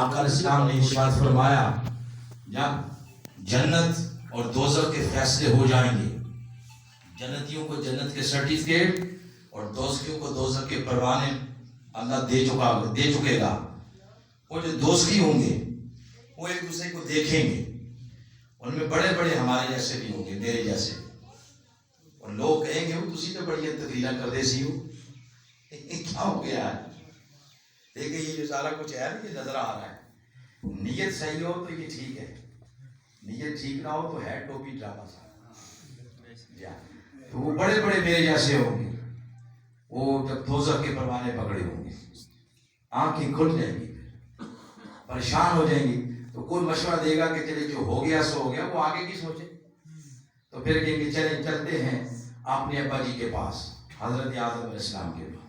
آقا علیہ السلام نے ارشاد فرمایا جب جنت اور دوزخ کے فیصلے ہو جائیں گے، جنتیوں کو جنت کے سرٹیفکیٹ اور دوزخیوں کو دوزخ کے پروانے اللہ دے چکے گا۔ وہ جو دوزخی ہوں گے وہ ایک دوسرے کو دیکھیں گے، ان میں بڑے بڑے ہمارے جیسے بھی ہوں گے، میرے جیسے، اور لوگ کہیں گے وہ تسی تو بڑی تقریریں کر دے سی ہو، کیا ہو گیا ہے؟ دیکھیں یہ جو سارا کچھ ہے یہ نظر آ رہا ہے، نیت صحیح ہو تو یہ ٹھیک ہے، نیت ٹھیک نہ ہو تو ہے ٹوپی ڈرامہ سا۔ تو وہ بڑے بڑے میرے جیسے ہوں گے، وہ جب دوزخ کے پروانے پکڑے ہوں گے، آنکھیں کھل جائیں گی، پریشان ہو جائیں گی، تو کوئی مشورہ دے گا کہ چلے جو ہو گیا سو ہو گیا، وہ آگے کی سوچے؟ تو پھر کہیں گے چلیں چلتے ہیں اپنے ابا جی کے پاس، حضرت آدم علیہ السلام کے پاس۔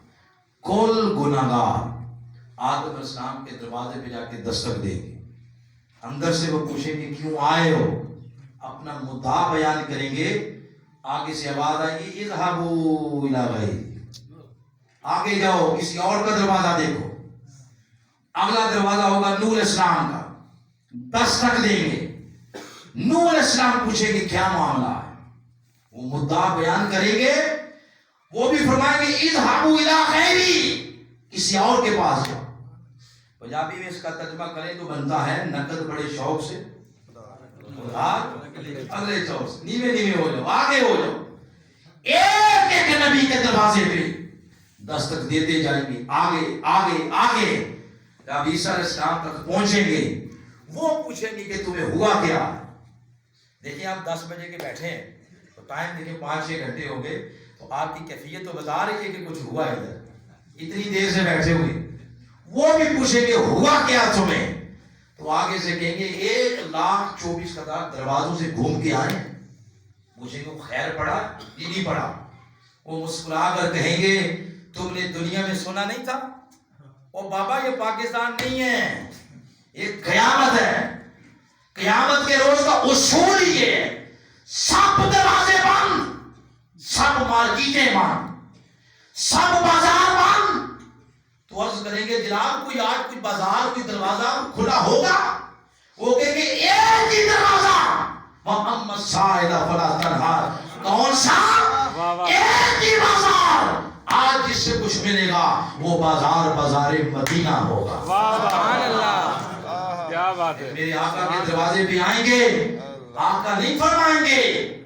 کل گناہگار آدم علیہ السلام کے دروازے پہ جا کے دستک دیں گے، اندر سے وہ پوچھیں گے کیوں آئے ہو، اپنا مدعا بیان کریں گے، آگے سے آواز آئے گی اذهبوا الی غیری، آگے جاؤ کسی اور کا دروازہ دیکھو۔ اگلا دروازہ ہوگا نوح علیہ السلام کا، دستک دیں گے، نوح علیہ السلام پوچھیں گے کیا معاملہ ہے، وہ مدعا بیان کریں گے، وہ بھی فرمائیں گے اذهبوا الی غیری، کسی اور کے پاس جاؤ۔ پنجابی میں اس کا ترجمہ کریں تو بنتا ہے نقد بڑے شوق سے اگلے چوس، نیوے نیوے ہو جاؤ، آگے ہو جاؤ، ایک ایک نبی کے دروازے پہ دستک دیتے جائیں گے، آگے آگے آگے، جب عیسیٰ علیہ السلام تک پہنچیں گے وہ پوچھیں گے کہ تمہیں ہوا کیا؟ دیکھیں آپ 10 بجے کے بیٹھے ہیں تو ٹائم دیکھیں 5-6 گھنٹے ہو گئے، تو آپ کی کیفیت تو بتا رہی ہے کہ کچھ ہوا ہے ادھر، اتنی دیر سے بیٹھے ہوئے، وہ بھی پوچھیں گے ہوا کیا تمہیں؟ تو آگے سے کہیں گے 1,24,000 دروازوں سے گھوم کے آئے، پوچھیں گے خیر پڑا یہ نہیں پڑا، وہ مسکرا کر کہیں گے تم نے دنیا میں سنا نہیں تھا، او بابا یہ پاکستان نہیں ہے، یہ قیامت ہے، قیامت کے روز کا اصول ہی ہے، سب دروازے بند، سب مارکیٹیں بند، سب بازار بند۔ تو عرض کریں گے جناب کوئی آج کوئی بازار کوئی دروازہ کھلا ہوگا؟ وہ کہیں گے ایک ہی دروازہ، وَأَمَّا السَّائِلَ فَلَا تَنْهَرْ، کون سا؟ ایک ہی بازار، آج جس سے کچھ ملے گا وہ بازار بازار مدینہ ہوگا۔ سبحان اللہ، کیا بات ہے۔ میرے آقا کے دروازے پہ آئیں گے، آقا نہیں فرمائیں گے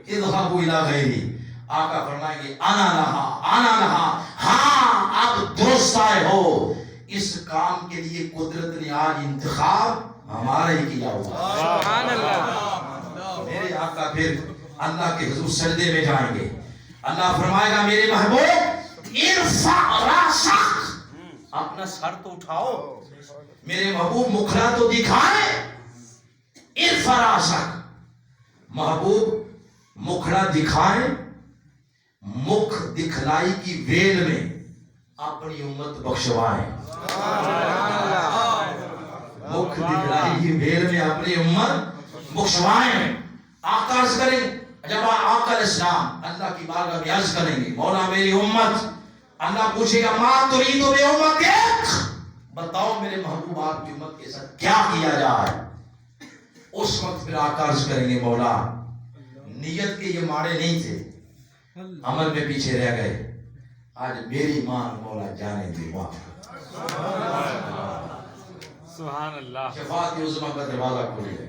اذهبوا الی غیری، آقا فرمائیں گے انا لہا، ہاں اب درست آئے ہو، اس کام کے لیے قدرت نے آج انتخاب ہمارا ہی کیا ہوا۔ سبحان اللہ۔ میرے آقا پھر اللہ کے حضور سجدے میں جائیں گے، اللہ فرمائے گا میرے محبوب ارفع راسک، اپنا سر تو اٹھاؤ، میرے محبوب مکھڑا تو دکھائے، ارفع راسک، محبوب مکھڑا دکھائیں، مکھ دکھلائی کی ویل میں اپنی امت بخشوائیں، مکھ دکھلائی کی ویل میں اپنی امت بخشوائیں۔ آقا عرض کریں، جب آقا علیہ السلام اللہ کی بارگاہ میں عرض کریں گے مولا میری امت، اللہ پوچھے گا ما ترید بی امتک، بتاؤ میرے محبوب آپ کی امت کے ساتھ کیا کیا جائے؟ اس وقت پھر آقا عرض کریں گے مولا نیت کے یہ ماڑے نہیں تھے، عمل میں پیچھے رہ گئے، آج میری مان مولا جانے دے معاف کر۔ سبحان اللہ۔ شفاعت عظمیٰ کا دروازہ کھلے گا،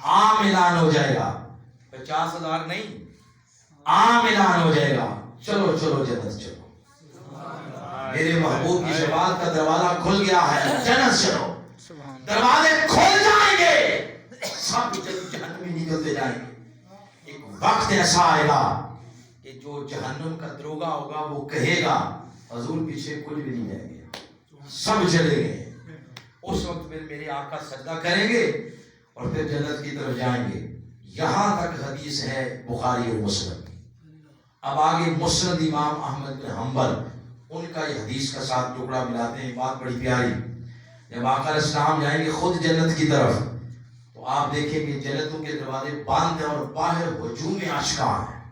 عام اعلان ہو جائے گا، 50,000 نہیں، عام اعلان ہو جائے گا، چلو چلو جنت چلو، میرے محبوب کی شفاعت کا دروازہ کھل گیا ہے، جنت چلو، دروازے کھل جائیں گے، سب جہنم میں نکلتے جائیں گے۔ ایک وقت ایسا آئے گا کہ جو جہنم کا دروگا ہوگا وہ کہے گا حضور پیچھے کچھ بھی نہیں رہ گیا، سب چلے گئے۔ اس وقت پھر میرے آقا سجدہ کریں گے اور پھر جنت کی طرف جائیں گے۔ یہاں تک حدیث ہے بخاری اور مسلم۔ اب آگے مسند امام احمد بن حنبل، ان کا یہ حدیث کا ساتھ ٹکڑا ملاتے ہیں، بات بڑی پیاری۔ جب آقا علیہ السلام جائیں گے خود جنت کی طرف تو آپ دیکھیں گے جنتوں کے دروازے بند ہیں اور باہر ہجوم اشکار ہیں۔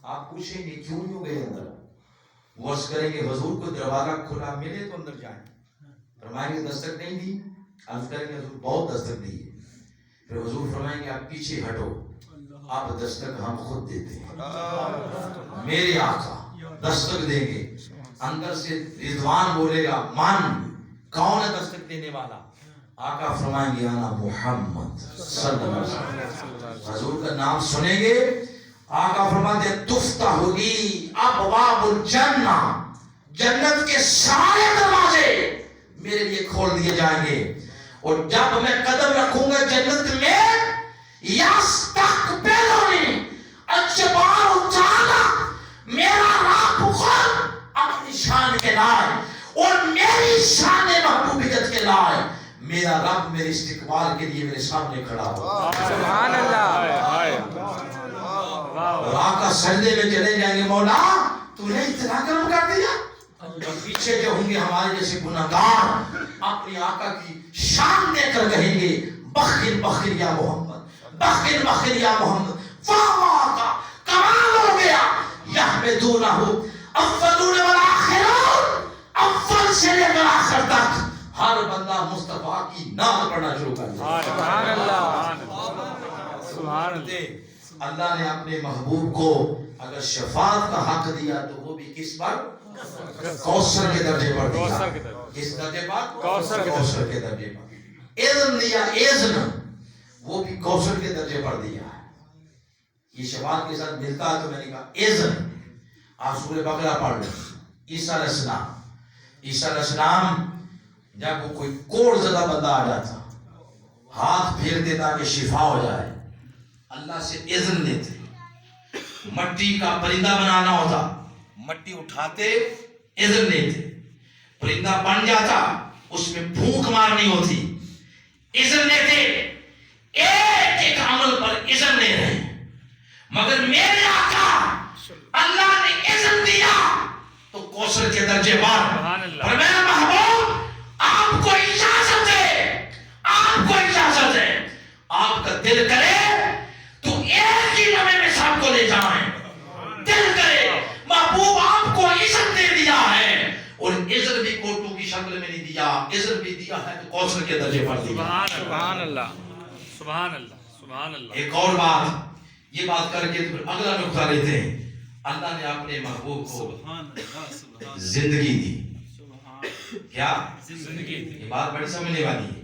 آپ پوچھیں گے کیوں نہیں ہو گئے اندر؟ وہ عرض کریں گے حضور کو دروازہ کھلا ملے تو اندر جائیں، فرمائیں گے دستک نہیں دی، عرض کریں گے حضور بہت دستک دی ہے، پھر حضور فرمائیں گے آپ پیچھے ہٹو، آپ دستک ہم خود دیتے ہیں، میرے آقا دستک دیں گے، اندر سے رضوان بولے گا من، کون ہے دستک دینے والا؟ آقا فرمائیں گے انا محمد صلی اللہ علیہ وسلم، حضور کا نام سنیں گے، آقا فرماتے ہیں تفتح لی ابواب الجنہ، جنت کے سارے دروازے میرے لیے کھول دیے جائیں گے، اور جب میں قدم رکھوں گا جنت میں یستقبلنی الجبار تعالی، میرا رب خود اپنی شان کے لائے اور میری شان محبوبیت کے لائے میرا رب میرے استقبال کے لیے میرے سامنے کھڑا ہو، سبحان اللہ، اور آقا سجدے میں چلے جائیں گے، مولا تو نے اتنا کرم کر دیا، اور پیچھے جو ہوں گے ہمارے جیسے گناہگار اپنی آقا کی شان دے کر کہیں گے بخیر بخیر یا محمد، بخیر بخیر یا محمد، واہ واہ آقا کمال ہو گیا، یحمدونہ اولون والآخرون، اول سے لے کر آخر تک ہر بندہ مصطفیٰ کی نام پڑھنا شروع کر دیا، سبحان اللہ، سبحان اللہ۔ اللہ نے اپنے محبوب کو اگر شفاعت کا حق دیا تو وہ بھی کس پر؟ کوثر کے درجے پر دیا، کس درجے پر؟ کوثر کے درجے پر، اذن دیا، اذن وہ بھی کوثر کے درجے پر دیا ہے، یہ شفاعت کے ساتھ ملتا ہے، تو میں نے کہا اذن، آپ سورہ بقرہ پڑھ لیں، عیسیٰ علیہ السلام، عیسیٰ علیہ السلام جب وہ کوئی کوڑ زدہ بندہ آ جاتا ہاتھ پھیر دیتا کہ شفا ہو جائے، اللہ سے اذن لیتے، مٹی کا پرندہ بنانا ہوتا، مٹی اٹھاتے اذن لیتے، پرندہ بن جاتا، اس میں پھونک مارنی ہوتی، اذن لیتے، ایک ایک عمل پر اذن لے رہے ہیں، مگر میرے آقا اللہ نے اذن دیا تو کوثر کے درجے پر، اور میرا محبوب آپ کو اجازت ہے، آپ کو اجازت ہے، آپ کا دل کرے تو ایک ہی لمحے میں سب کو لے جائیں، دل کرے، محبوب آپ کو عزت دے دیا ہے، اور عزت بھی کوٹو کی شکل میں نہیں دیا، عزت بھی دیا ہے تو کوثر کے درجے پر دیا، سبحان اللہ، سبحان اللہ، سبحان اللہ۔ ایک اور بات، یہ بات کر کے پھر اگلا نقطہ لیتے ہیں، اللہ نے اپنے محبوب کو زندگی دی، کیا؟ زندگی، یہ بات بڑی سمجھنے والی ہے،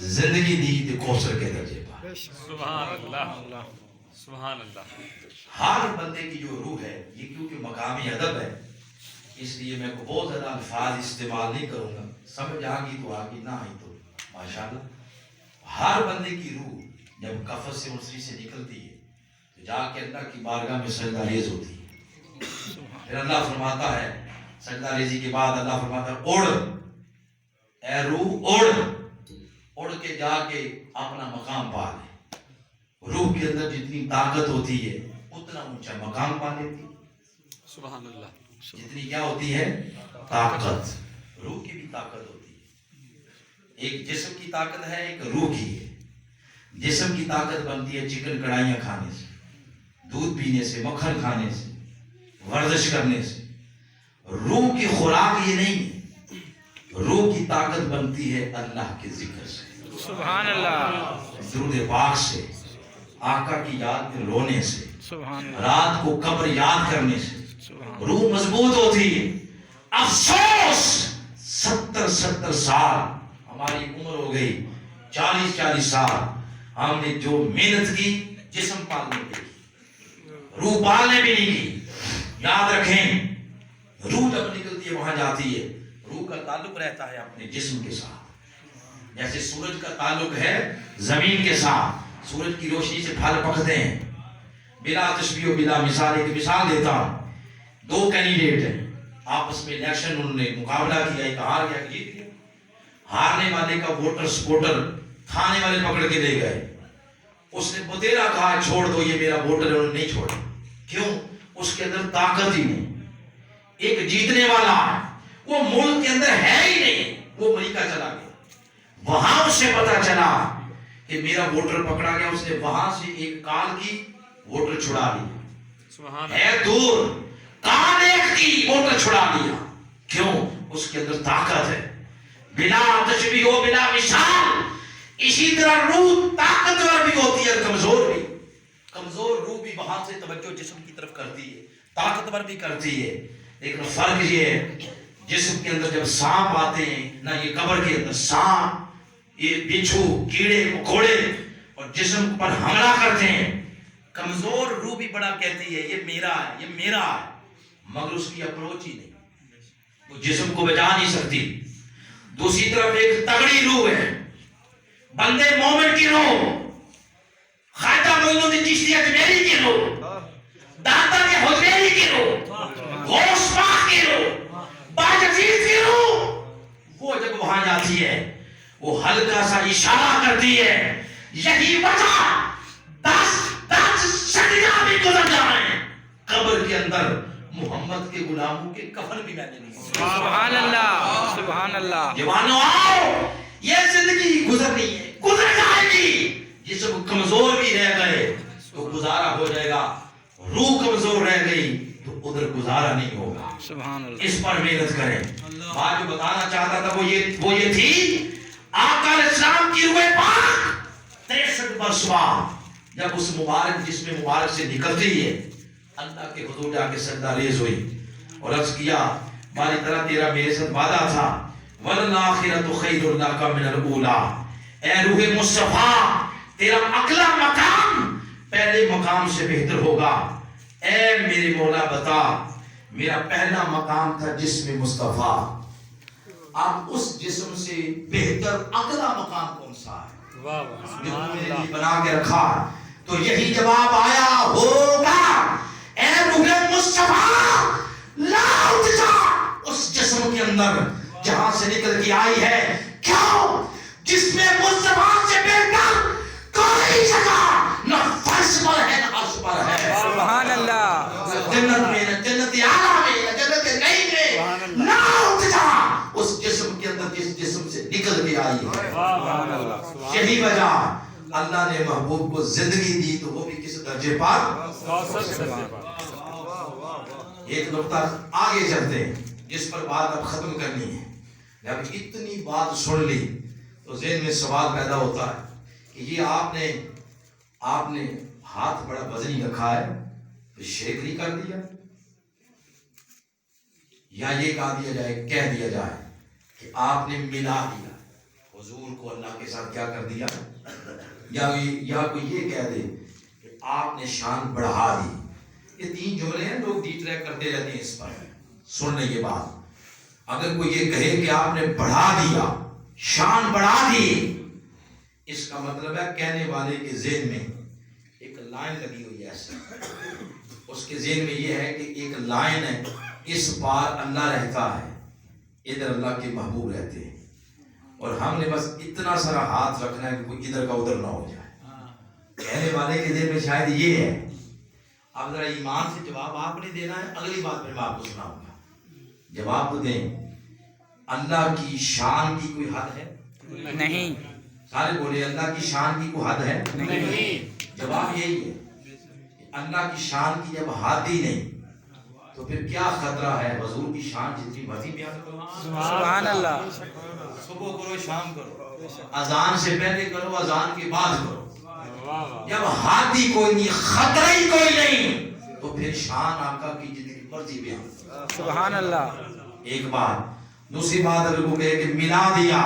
زندگی دی تو کوثر کے درجے پر، سبحان اللہ، سبحان اللہ۔ ہر بندے کی جو روح ہے، یہ کیونکہ مقامی ادب ہے اس لیے میں کو بہت زیادہ الفاظ استعمال نہیں کروں گا، سمجھ آگی تو آگی، نہ آئی تو ماشاءاللہ، ہر بندے کی روح جب قفس سے انسری سے نکلتی ہے تو جا کے اللہ کی بارگاہ میں سجدہ ریز ہوتی ہے، پھر اللہ فرماتا ہے سجدہ ریزی کے بعد اللہ فرماتا ہے اڑ اے روح اڑ، اڑ کے جا کے اپنا مقام پا لے، روح کے اندر جتنی طاقت ہوتی ہے اتنا اونچا مقام پا لیتی ہے، سبحان اللہ، جتنی کیا ہوتی ہے طاقت، روح کی بھی طاقت ہوتی ہے، ایک جسم کی طاقت ہے، ایک روح کی ہے، جسم کی طاقت بنتی ہے چکن کڑھائیاں کھانے سے، دودھ پینے سے، مکھن کھانے سے، ورزش کرنے سے، روح کی خوراک یہ نہیں ہے، روح کی طاقت بنتی ہے اللہ کے ذکر سے، سبحان اللہ، درود پاک سے، آقا کی یاد میں رونے سے، سبحان اللہ، رات کو قبر یاد کرنے سے سبحان روح مضبوط ہوتی ہے۔ افسوس 70 سال ہماری عمر ہو گئی، 40 سال ہم نے جو محنت کی جسم پالنے کے لیے، روح پالنے بھی نہیں کی۔ یاد رکھیں روح جب نکلتی ہے وہاں جاتی ہے، روح کا تعلق رہتا ہے اپنے جسم کے ساتھ، جیسے سورج کا تعلق ہے زمین کے ساتھ، سورج کی روشنی سے پھل پکتے ہیں، بلا تشبیہ و بلا مثال، ایک مثال دیتا ہوں، 2 کینڈیڈیٹ ہیں آپس میں الیکشن، انہوں نے مقابلہ کیا، ایک ہار گیا ایک جیت گیا، ہارنے والے کا ووٹر سپورٹر تھانے والے پکڑ کے لے گئے، اس نے بتیرا کہا چھوڑ دو یہ میرا ووٹر ہے، انہوں نے نہیں چھوڑا، کیوں؟ اس کے اندر طاقت ہی نہیں، ایک جیتنے والا ہے وہ ملک کے اندر ہے ہی نہیں، وہ امریکہ چلا گیا، وہاں اسے پتا چلا کہ میرا ووٹر پکڑا گیا، اس نے وہاں سے ایک کال کی ووٹر چھڑا لیا، سبحان ہے دور کال ایک کی ووٹر چھڑا لیا، کیوں؟ اس کے اندر طاقت ہے۔ بلا تشبیہ و بلا مثال. اسی طرح روح طاقتور بھی ہوتی ہے، کمزور بھی. کمزور روح بھی وہاں سے توجہ جسم کی طرف کرتی ہے، طاقتور بھی کرتی ہے. لیکن فرق یہ ہے جسم کے اندر جب سانپ آتے ہیں نہ، یہ قبر کے اندر سانپ، یہ بچھو، کیڑے مکوڑے اور جسم پر حملہ کرتے ہیں. کمزور روح بھی بڑا کہتی ہے یہ میرا ہے، یہ میرا ہے، مگر اس کی اپروچ ہی نہیں، وہ جسم کو بچا نہیں سکتی. دوسری طرف ایک تگڑی روح ہے، بندے مومن کی روح، خواجہ معین الدین چشتی اجمیری کی روح، داتا کے حجیری کی روح، غوث پاک کی روح، باجفید کی روح. وہ جب وہاں جاتی ہے وہ ہلکا سا اشارہ کرتی ہے، یہی وجہ 10 صدیاں بھی گزر جائیں قبر کے اندر محمد کے غلاموں کے کفن بھی میں نے نہیں. سبحان اللہ، سبحان اللہ. جوانوں آؤ، یہ زندگی گزرنی ہے، گزر جائے گی. جسم کمزور بھی رہ گئے تو گزارا ہو جائے گا، روح کمزور رہ گئی تو ادھر گزارا نہیں ہوگا. سبحان اللہ. اس پر محنت کریں. بات جو بتانا چاہتا تھا وہ یہ تھی، آقا علیہ السلام کی روح پاک 63 برس بعد جب اس مبارک جسم مبارک سے نکلتی ہے، اللہ کے حضور جا کے سجدہ ریز ہوئی اور عرض کیا باری طرح تیرا میرے ساتھ وعدہ تھا، وَالْآخِرَةُ خَيْرٌ لَكَ مِنَ الْأُولَىٰ. اے روح مصطفیٰ تیرا اگلا مقام پہلے مقام سے بہتر ہوگا. اے میرے مولا بتا، میرا پہلا مقام تھا جسم مصطفیٰ، اب اس جسم سے بہتر اگلا مقام کون سا ہے جو تم نے لیے بنا کے رکھا؟ تو یہی جواب آیا ہوگا، اے روح مصطفیٰ لا تجا اس جسم کے اندر جہاں سے نکل کے آئی ہے. کیوں؟ جس میں مصطفیٰ سے بہتر کوئی جگہ نہ فرش پر ہے نہ عرش پر ہے. سبحان اللہ. جنت میں نہ جنت اعلیٰ میں نہ جنت نعیم میں لا تجا اس جسم کے اندر جس جسم سے نکل کے آئی ہے. سبحان اللہ. یہی وجہ اللہ نے محبوب کو زندگی دی تو وہ بھی کس درجے پر. ایک نقطہ آگے چلتے ہیں جس پر بات اب ختم کرنی ہے. جب اتنی بات سن لی تو ذہن میں سوال پیدا ہوتا ہے کہ یہ آپ نے ہاتھ بڑا وزنی رکھا ہے تو شرک نہیں کر دیا؟ یا یہ کہہ دیا جائے کہ آپ نے ملا دیا حضور کو اللہ کے ساتھ، کیا کر دیا؟ یا کوئی یہ کہہ دے کہ آپ نے شان بڑھا دی. یہ 3 جملے ہیں، لوگ ڈی ٹریک کرتے رہتے ہیں اس پر. سننے کے بعد اگر کوئی یہ کہے کہ آپ نے بڑھا دیا، شان بڑھا دی، اس کا مطلب ہے کہنے والے کے ذہن میں ایک لائن لگی ہوئی ہے. ایسا اس کے ذہن میں یہ ہے کہ ایک لائن ہے، اس پار اللہ رہتا ہے، ادھر اللہ کے محبوب رہتے ہیں، اور ہم نے بس اتنا سارا ہاتھ رکھنا ہے کہ کوئی ادھر کا ادھر نہ ہو جائے. کہنے والے کے ذہن میں شاید یہ ہے. اب ذرا ایمان سے جواب آپ نے دینا ہے، اگلی بات پھر میں آپ کو سناؤں گا. جواب تو دیں. اللہ کی شان کی کوئی حد ہے؟ نہیں. سارے بولے اللہ کی شان کی کوئی حد ہے؟ نہیں. جواب یہی ہے کہ اللہ کی شان کی جب حد ہی نہیں تو پھر کیا خطرہ ہے حضور کی شان جتنی مرضی بیان کرو. سبحان اللہ. صبح کرو، شام کرو، اذان سے پہلے کرو، اذان کے بعد کرو. جب حد ہی کوئی نہیں، خطرہ ہی کوئی نہیں، تو پھر شان آقا کی جتنی مرضی بیان کرو. سبحان اللہ. ایک بات. دوسری بات اگر وہ کہے کہ ملا دیا،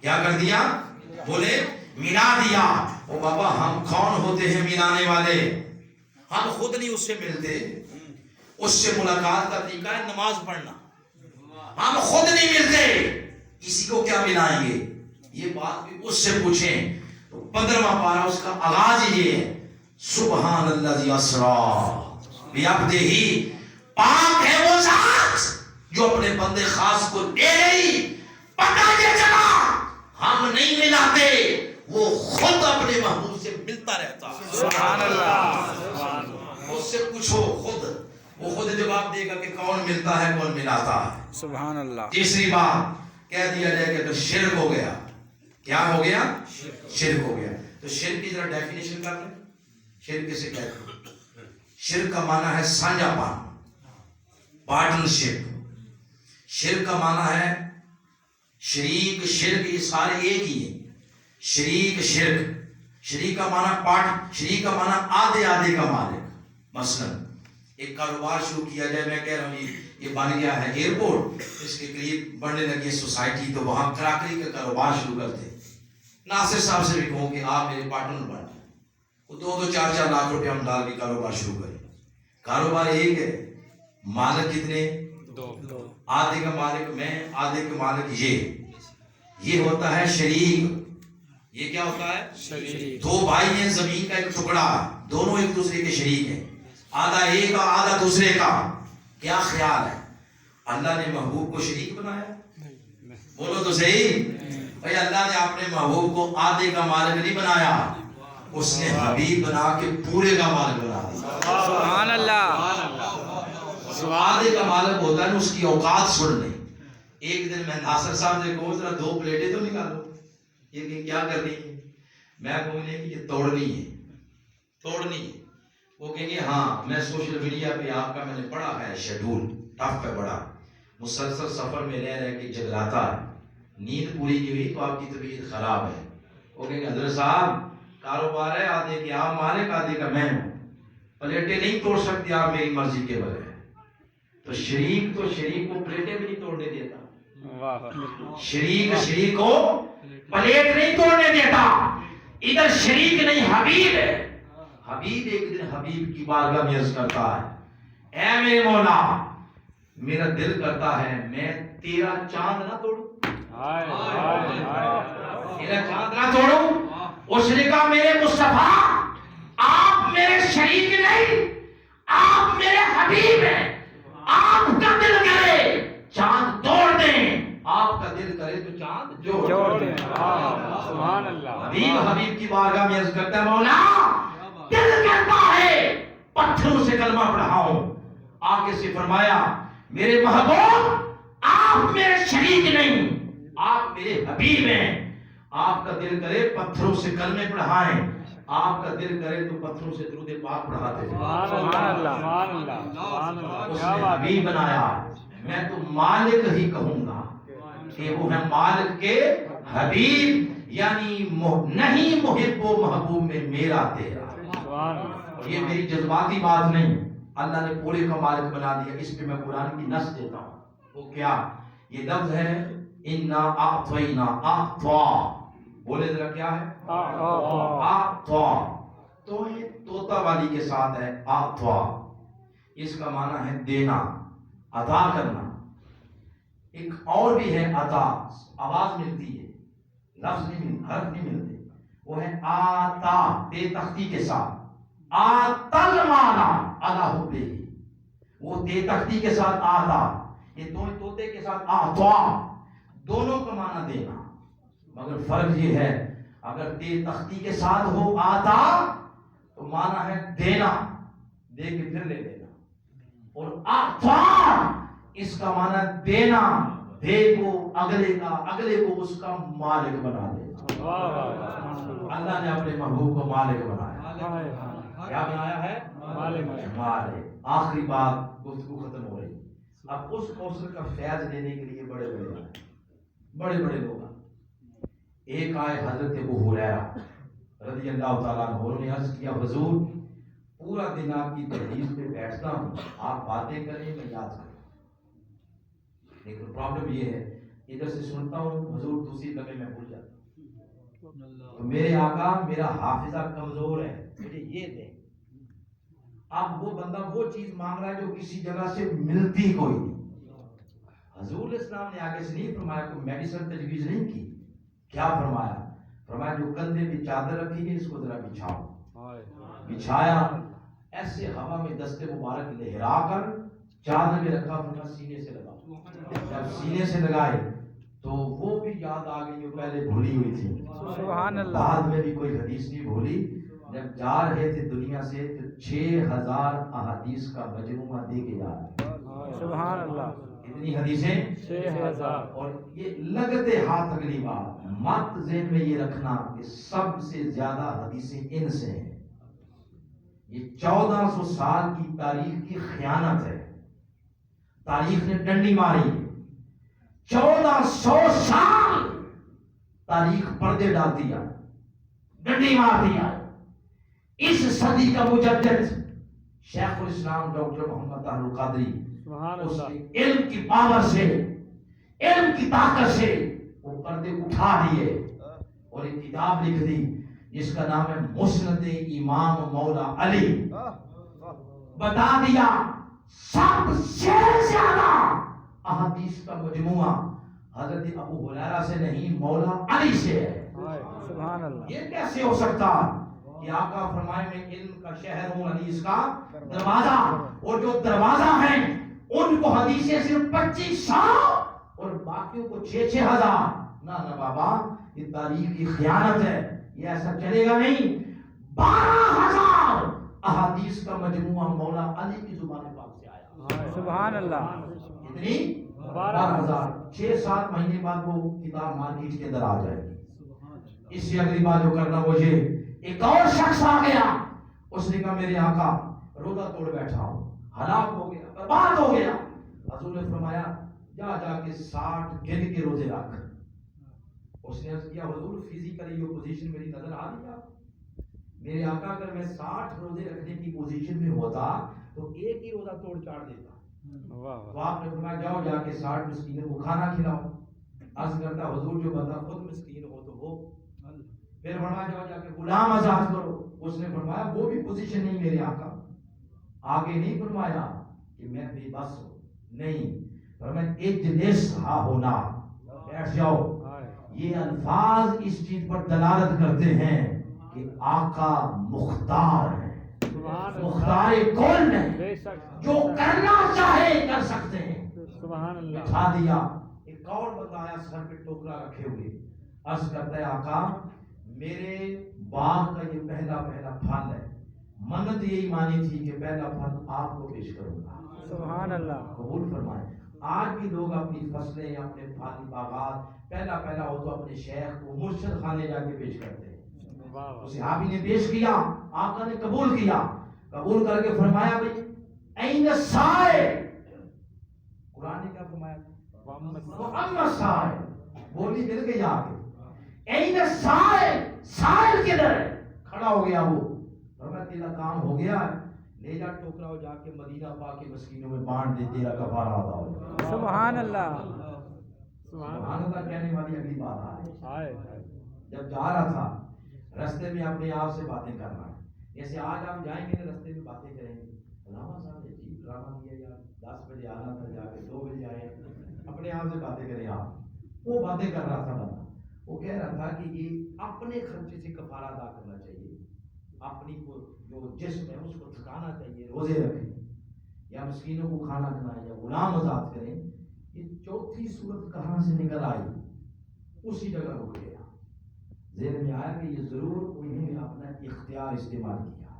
کیا کر دیا؟ بولے ملا دیا. او بابا ہم کون ہوتے ہیں ملانے والے؟ ہم خود نہیں اس سے ملتے. اس سے ملاقات کا طریقہ ہے نماز پڑھنا. ہم خود نہیں ملتے، کسی کو کیا ملائیں گے؟ یہ بات بھی اس سے پوچھیں. تو 15واں پارہ اس کا آغاز یہ ہے، سبحان الذی اسریٰ بعبدہ. پاک ہے وہ ذات جو اپنے بندے خاص کو لے گئی. پتہ یہ چلا ہم نہیں ملاتے، وہ خود اپنے محبوب سے ملتا رہتا. سبحان اللہ. اس سے پوچھو خود، وہ خود جواب دے گا کہ کون ملتا ہے کون ملاتا ہے. سبحان اللہ. تیسری بات کہہ دیا جائے کہ تو شرک ہو گیا. کیا ہو گیا؟ شرک ہو گیا. تو شرک کی ذرا ڈیفینیشن کر لیں. شرک کسے کہتے ہیں؟ شرک کا معنی ہے سانجا پان، پارٹنرشپ. شرک کا معنی ہے شریک شرک یہ سارے ایک ہی ہیں. شریک شرک، شریک کا معنی پارٹ، شریک کا معنی آدھے آدھے کا مالک. مثلا ایک کاروبار شروع کیا جائے، میں کہہ رہا ہوں یہ بن گیا ہے ایئرپورٹ، اس کے قریب بڑھنے لگی ہے سوسائٹی، تو وہاں کراکری کا کاروبار شروع کرتے. ناصر صاحب سے بھی کہوں کہ آپ میرے پارٹنر بن جائیں، وہ 2-4 لاکھ روپے ہم ڈال کے کاروبار شروع کریں. کاروبار ایک ہے، مالک کتنے؟ دو. آدھے کا مالک میں، آدھے کا مالک یہ ہوتا ہے شریک. یہ کیا ہوتا ہے؟ شریک. دو بھائی ہیں، زمین کا ایک ٹکڑا، دونوں ایک دوسرے کے شریک ہیں، آدھا ایک کا آدھا دوسرے کا. کیا خیال ہے؟ اللہ نے محبوب کو شریک بنایا؟ بولو تو صحیح بھائی. اللہ نے اپنے محبوب کو آدھے کا مالک نہیں بنایا، اس نے حبیب بنا کے پورے کا مالک بنا دیا. سبحان اللہ. آدھے کا مالک ہوتا ہے نا، اس کی اوقات سن لیں. ایک دن میں ناصر صاحب سے کہوں ذرا 2 پلیٹیں تو نکالو. یہ کہ کیا کرنی ہے؟ میں کہوں گی کہ یہ توڑنی ہے. وہ کہیں گے ہاں. میں سوشل میڈیا پہ آپ کا میں نے پڑھا ہے شیڈول، ٹف ہے بڑا، مسلسل سفر میں رہ کے جگراتا ہے، نیند پوری نہیں ہوئی تو آپ کی طبیعت خراب ہے. وہ کہیں گے حضرت صاحب کاروبار ہے، آدھے کے آپ مالک، آدھے کا میں ہوں، پلیٹیں نہیں توڑ سکتے آپ میری مرضی کے بغیر. تو شریک کو پلیٹیں بھی نہیں توڑنے دیتا. شریک کو پلیٹ نہیں توڑنے دیتا. ادھر شریک نہیں، حبیب ہے. حبیب ایک دن حبیب کی بارگاہ میں عرض کرتا ہے، اے میرے مولا، میرا دل کرتا ہے میں تیرا چاند نہ توڑوں. تیرا چاند نہ توڑوں. اس نے کہا میرے مصطفیٰ آپ میرے شریک نہیں، آپ میرے حبیب ہیں. آپ کا دل کرے چاند توڑ دیں، آپ کا دل کرے تو چاند جوڑ دیں. سبحان اللہ. حبیب کی بارگاہ میں عرض کرتا ہے، مولا دل کرتا ہے پتھروں سے کلمہ پڑھاؤں. آگے سے فرمایا میرے محبوب آپ میرے شریک نہیں، آپ میرے حبیب ہیں. آپ کا دل کرے پتھروں سے کلمے پڑھائیں، آپ کا دل کرے تو پتھروں سے درود پاک پڑھاتے. اس نے حبیب بنایا. میں تو مالک ہی کہوں گا کہ وہ ہے مالک کے حبیب، یعنی نہیں محب و محبوب میں میرا تیرا. یہ میری جذباتی بات نہیں، اللہ نے پورے کا مالک بنا دیا. اس پہ میں قرآن کی نص دیتا ہوں. وہ کیا؟ یہ لفظ ہے انا اعطینا. اعطا بولے ذرا کیا ہے؟ اعطا. تو یہ طوطا والی کے ساتھ ہے اعطا. اس کا معنی ہے دینا، عطا کرنا. ایک اور بھی ہے عطا، آواز ملتی ہے، لفظ نہیں ملتا، حرف نہیں ملتے. وہ ہے آتا، بے تختی کے ساتھ. آتل مانا اللہ حبہ، وہ تے تختی کے ساتھ آتا. یہ دونوں طوطے کے ساتھ آتا، دونوں کا معنی دینا. مگر فرق یہ ہے اگر تے تختی کے ساتھ ہو آتا تو معنی ہے دینا، دے کے پھر لے لینا. اور آتا اس کا معنی دینا، دے کو اگلے کا، اگلے کو اس کا مالک بنا دینا. اللہ نے اپنے محبوب کو مالک بنایا. کیا بنایا ہے؟ مالک. آخری بات، گفتگو ختم ہو رہی. اب اس کوثر کا فیض لینے کے لیے بڑے بڑے لوگ آئے. ایک آئے حضرت ابو ہریرہ رضی اللہ تعالیٰ عنہ. انہوں نے عرض کیا حضور پورا دن آپ کی تحریر پہ بیٹھتا ہوں، آپ باتیں کریں میں یاد کروں. لیکن پرابلم یہ ہے ادھر سے سنتا ہوں حضور دوسری لمحے میں بھول جاتا ہوں. تو میرے آقا میرا حافظہ کمزور ہے، مجھے یہ دیں. اب وہ بندہ وہ چیز مانگ رہا ہے جو کسی جگہ سے ملتی کوئی نہیں. حضور اسلام نے آگے سے نہیں فرمایا، کوئی میڈیسن تجویز نہیں کی. کیا فرمایا؟ فرمایا جو کندھے پہ چادر رکھی ہے اس کو ذرا بچھاؤ. بچھایا، ایسے ہوا میں دست مبارک لہرا کر چادر میں رکھا، فرمایا سینے سے لگاؤ. جب سینے سے لگائے تو وہ بھی یاد آ گئی جو پہلے بھولی ہوئی تھی. سبحان اللہ. بعد میں بھی کوئی حدیث نہیں بھولی. جب جا رہے تھے دنیا سے تو 6000 احادیث کا مجموعہ دے کے جا رہے. سبحان اللہ. اتنی حدیثیں 6000. اور یہ لگتے ہاتھ. اگلی بات مت ذہن میں یہ رکھنا کہ سب سے زیادہ حدیثیں ان سے ہیں. یہ 1400 سال کی تاریخ کی خیانت ہے. تاریخ نے ڈنڈی ماری. 1400 سال تاریخ پردے ڈالتی ہے، ڈنڈی مارتی ہے. اس صدی کا مجدد شیخ الاسلام ڈاکٹر محمد طاہر القادری، سبحان اس اللہ. نے علم کی پاور سے، علم کی طاقت سے وہ پردے اٹھا دیے اور ایک کتاب لکھ دی جس کا نام ہے مسند امام مولا علی. بتا دیا سب سے زیادہ احادیث کا مجموعہ حضرت ابو ہریرہ سے نہیں، مولا علی سے ہے. سبحان اللہ. یہ کیسے ہو سکتا کہ آقا فرمائے میں علم کا شہر ہوں، حدیث کا دروازہ، اور جو دروازہ ہیں ان کو حدیثیں صرف 2500 اور باقیوں کو 6,000. نہ بابا، یہ تاریخ کی خیانت ہے، یہ ایسا چلے گا نہیں. 12,000 احادیث کا مجموعہ مولا علی کی زبان پاک سے آیا. سبحان اللہ. کتنی؟ 12,000. 6-7 مہینے بعد وہ کتاب مارکیٹ کے اندر آ جائے گی. اس سے اگلی بات جو کرنا مجھے، ایک اور شخص آ گیا، اس نے کہا میرے آقا روزہ توڑ بیٹھا ہوں، ہلاک ہو گیا، برباد ہو گیا. حضور نے فرمایا جا کے 60 گن کے روزے رکھ. اس نے عرض کیا حضور فزیکلی یہ پوزیشن میری نظر آ رہی ہے؟ میرے آقا اگر میں 60 روزے رکھنے کی پوزیشن میں ہوتا تو ایک ہی روزہ توڑ چاڑ دیتا. تو آپ نے فرمایا جاؤ جا کے 60 مسکینوں کو کھانا کھلاؤ. عرض کرتا حضور جو بندہ خود مسکین ہو تو وہ. پھر فرمایا جاؤ جا کے غلام آزاد کرو. اس نے فرمایا وہ بھی پوزیشن نہیں میرے آقا. آگے نہیں فرمایا کہ میں بے بس ہوں، نہیں فرمایا اجلس ہا ہونا، بیٹھ جاؤ. یہ الفاظ اس چیز پر دلالت کرتے ہیں کہ آقا مختار ہے، مختار کون ہے، جو کرنا چاہے کر سکتے ہیں. سبحان اللہ. بٹھا دیا. ایک اور بندہ آیا سر پہ ٹوکرا رکھے ہوئے، عرض کرتا ہے آقا میرے باغ کا یہ پہلا پھل ہے، منت یہی مانی تھی کہ پہلا پھل آپ کو پیش کروں گا. سبحان اللہ. قبول فرمائے. آج بھی لوگ اپنی فصلیں یا اپنے پھالی باغات پہلا ہو تو اپنے شیخ کو مرشد خانے جا کے پیش کرتے ہیں. صحابی نے پیش کیا، آقا نے قبول کیا. قبول کر کے فرمایا بھائی این سائے، قرآن نے کیا فرمایا؟ محمد سائے. بولی مل گئی آگے. این سائے، سائل کدھر ہے؟ کھڑا ہو گیا وہ. فرمایا تیرا کام ہو گیا ہے، لے جا ٹوکرا ہو جا کے مدینہ پاک کے مسکینوں میں بانٹ دے، تیرا کفارہ ادا ہو جائے. سبحان اللہ. سبحان اللہ کہنے والی اگلی بات آئے. جب جا رہا تھا رستے میں اپنے آپ سے باتیں کر رہا ہے. جیسے آج ہم جائیں گے رستے میں باتیں کریں گے، علامہ صاحب نے عجیب ڈرامہ کیا یار، 10 بجے آنا تھا جا کے 2 بجے آئے. اپنے آپ سے باتیں کریں آپ. وہ باتیں کر رہا تھا بندہ، وہ کہہ رہا تھا کہ یہ اپنے خرچے سے کفارہ ادا کرنا چاہیے، اپنی کو جو جسم ہے اس کو تھکانا چاہیے، روزے رکھیں یا مسکینوں کو کھانا کھلائیں یا غلام آزاد کریں. یہ چوتھی صورت کہاں سے نکل آئی؟ اسی جگہ رک گیا. ذہن میں آیا کہ یہ ضرور انہوں نے اپنا اختیار استعمال کیا.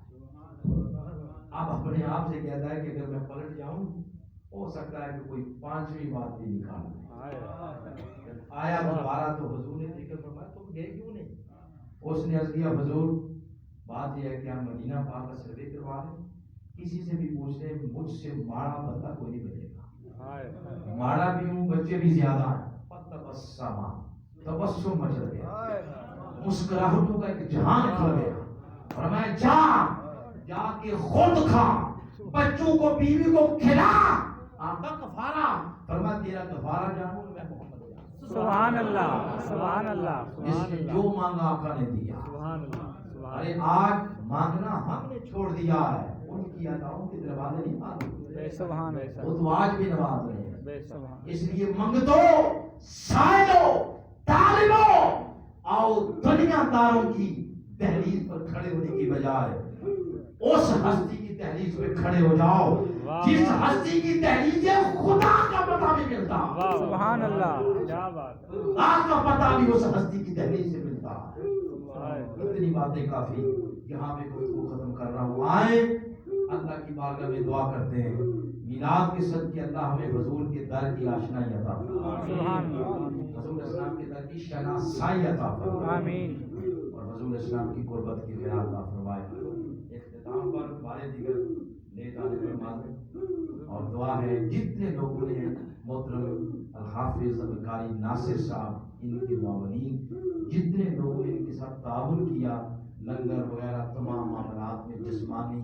اب اپنے آپ سے کہتا ہے کہ اگر میں پلٹ جاؤں ہو سکتا ہے کہ کوئی 5ویں بات بھی نکال لے. آیا دوبارہ تو حضور نے ذکر فرمایا تم گئے کیوں نہیں؟ اس نے عرض کیا حضور بات یہ ہے کہ ہم مدینہ پاک کا سروے کروا لیں، کسی سے بھی پوچھ لیں، مجھ سے ماڑا بندہ کوئی نہیں ملے گا. ماڑا بھی ہوں، بچے بھی زیادہ ہیں. تبسم مچل گیا، مسکراہٹوں کا ایک جہان کھل گیا. اور میں جا کے خود کھا، بچوں کو بیوی کو کھلا. آقا کفارہ فرمایا تیرا کفارہ جانوں میں محمد جانوں. سبحان اللہ. سبحان اللہ. اس نے جو مانگا آقا نے دیا. سبحان اللہ. ارے آج مانگنا ہم نے چھوڑ دیا ہے، ان کی عطاؤں کے دروازے نہیں مانگتے. سبحان اللہ. وہ تو آج بھی نواز رہے ہیں. سبحان. اس لیے منگتو، سائلو، طالبو آؤ دنیا داروں کی دہلیز پر کھڑے ہونے کی بجائے اس ہستی کی دہلیز پہ کھڑے ہو جاؤ جس ہستی کی دہلیز سے خدا کا پتہ بھی ملتا. سبحان اللہ. کیا بات. آپ کا پتہ بھی اس ہستی کی دہلیز سے ملتا ہے. اتنی باتیں کافی، یہاں پہ کوئی کو ختم کر رہا ہوں. آئے اللہ کی بارگاہ میں دعا کرتے ہیں میلاد کے صدقے اللہ ہمیں حضور کے در کی آشنائی عطا فرمائے. سبحان اللہ. حضور اسلام کے در کی شناسائی عطا فرمائے. آمین. اور حضور اسلام کی قربت کی خیرات عطا فرمائے. اختتام پر بارے دیگر نیک آنے فرما دے. اور دعا ہے جتنے لوگوں نے محترم الحافظ القاری ناصر صاحب ان کے معاونین جتنے لوگوں نے ان کے ساتھ تعاون کیا لنگر وغیرہ تمام معاملات میں جسمانی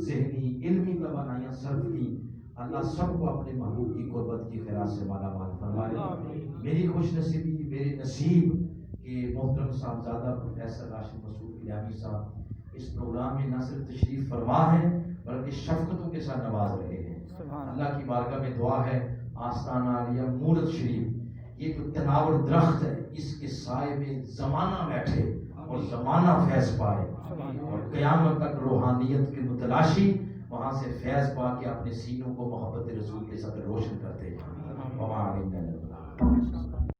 ذہنی علمی توانائیاں صرف کی اللہ سب کو اپنے محبوب کی قربت کی خیرات سے مالا مال فرمائے. میری خوش نصیبی میرے نصیب کہ محترم صاحبزادہ پروفیسر راشد مسعود کلیانی صاحب اس پروگرام میں نہ صرف تشریف فرما ہیں بلکہ شفقتوں کے ساتھ نواز رہے ہیں. اللہ کی بارگاہ میں دعا ہے آستانہ عالیہ مورد شریف یہ جو تناور درخت ہے اس کے سائے میں زمانہ بیٹھے اور زمانہ فیض پائے اور قیامت تک روحانیت کی متلاشی وہاں سے فیض پا کے اپنے سینوں کو محبت رسول کے ساتھ روشن کرتے ہیں. وما علینا الا البلاغ.